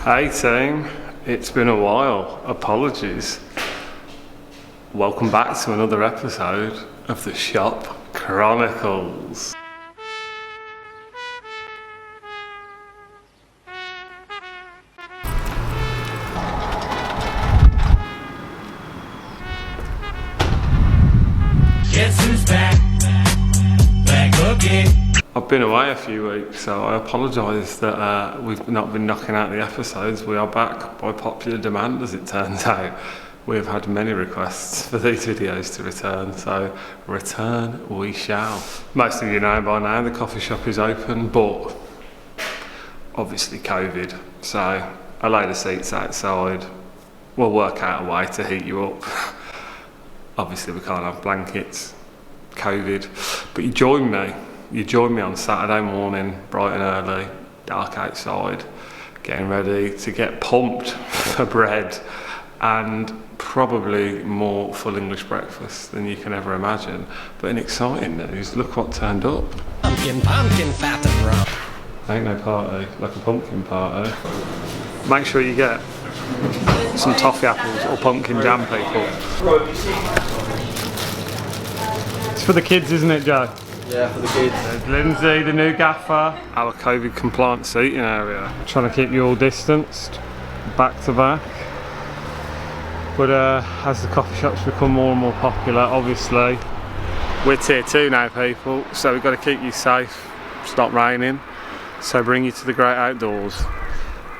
Hey team, it's been a while, apologies. Welcome back to another episode of the Shop Chronicles. Guess who's back? Back again. I've been away a few weeks, so I apologise that we've not been knocking out the episodes. We are back by popular demand, as it turns out. We've had many requests for these videos to return, so return we shall. Most of you know by now the coffee shop is open, but obviously COVID, so a load of seats outside. We'll work out a way to heat you up. Obviously we can't have blankets, COVID, but you join me on Saturday morning, bright and early, dark outside, getting ready to get pumped for bread and probably more full English breakfast than you can ever imagine. But in exciting news, look what turned up. Pumpkin fat and rum. Ain't no party like a pumpkin party. Make sure you get some toffee apples or pumpkin jam, people. It's for the kids, isn't it, Joe? Yeah, for the kids. There's Lindsay, the new gaffer. Our COVID compliant seating area. Trying to keep you all distanced, back to back. But as the coffee shops become more and more popular, obviously, we're tier 2 now, people, so we've got to keep you safe. It's not raining, so bring you to the great outdoors.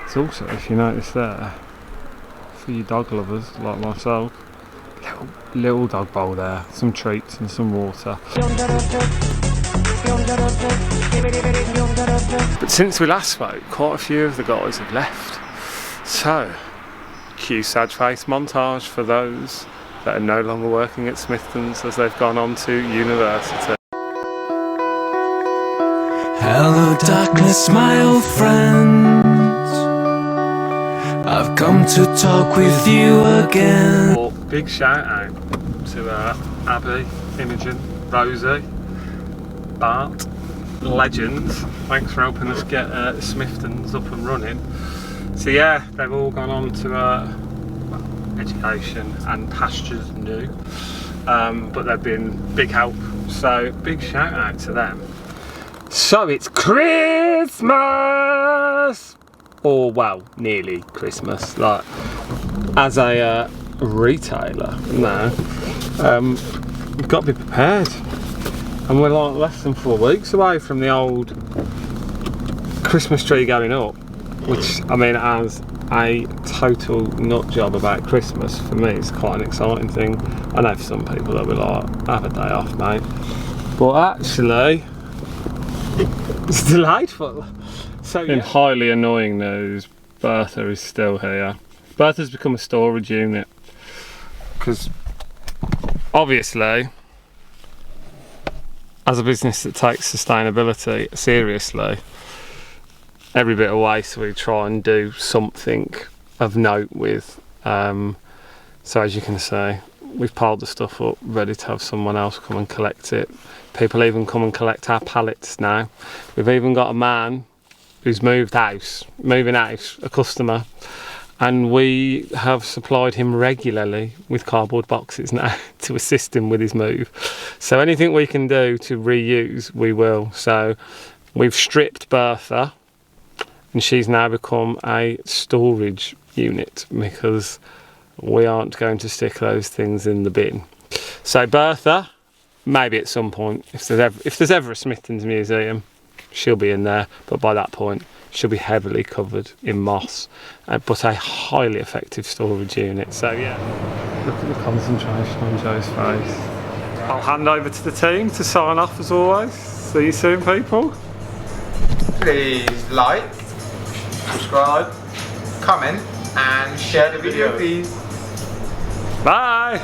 It's also, if you notice there, for you dog lovers like myself, little dog bowl there, some treats and some water. But since we last spoke, quite a few of the guys have left. So, cue sad face montage for those that are no longer working at Smithton's as they've gone on to university. Hello darkness, my old friends, I've come to talk with you again. Big shout out to Abby, Imogen, Rosie, Bart, legends. Thanks for helping us get Smithton's up and running. So yeah, they've all gone on to education and pastures new, but they've been big help. So big shout out to them. So it's Christmas! Or well, nearly Christmas. Like, as a retailer now, we've got to be prepared. And we're like less than 4 weeks away from the old Christmas tree going up, which, I mean, as a total nut job about Christmas, for me it's quite an exciting thing. I know for some people they'll be like, have a day off, mate. But actually, it's delightful. So in highly annoying news, Bertha is still here. Bertha's become a storage unit because obviously, as a business that takes sustainability seriously, every bit of waste we try and do something of note with. So as you can see, we've piled the stuff up ready to have someone else come and collect it. People even come and collect our pallets now. We've even got a man who's moving house, a customer, and we have supplied him regularly with cardboard boxes now to assist him with his move. So anything we can do to reuse, we will. So we've stripped Bertha, and she's now become a storage unit because we aren't going to stick those things in the bin. So Bertha, maybe at some point, if there's ever a Smithton's museum, she'll be in there, but by that point she'll be heavily covered in moss, but a highly effective storage unit. So yeah, look at the concentration on Joe's face. I'll hand over to the team to sign off as always. See you soon, people. Please like, subscribe, comment and share the video, please. Bye.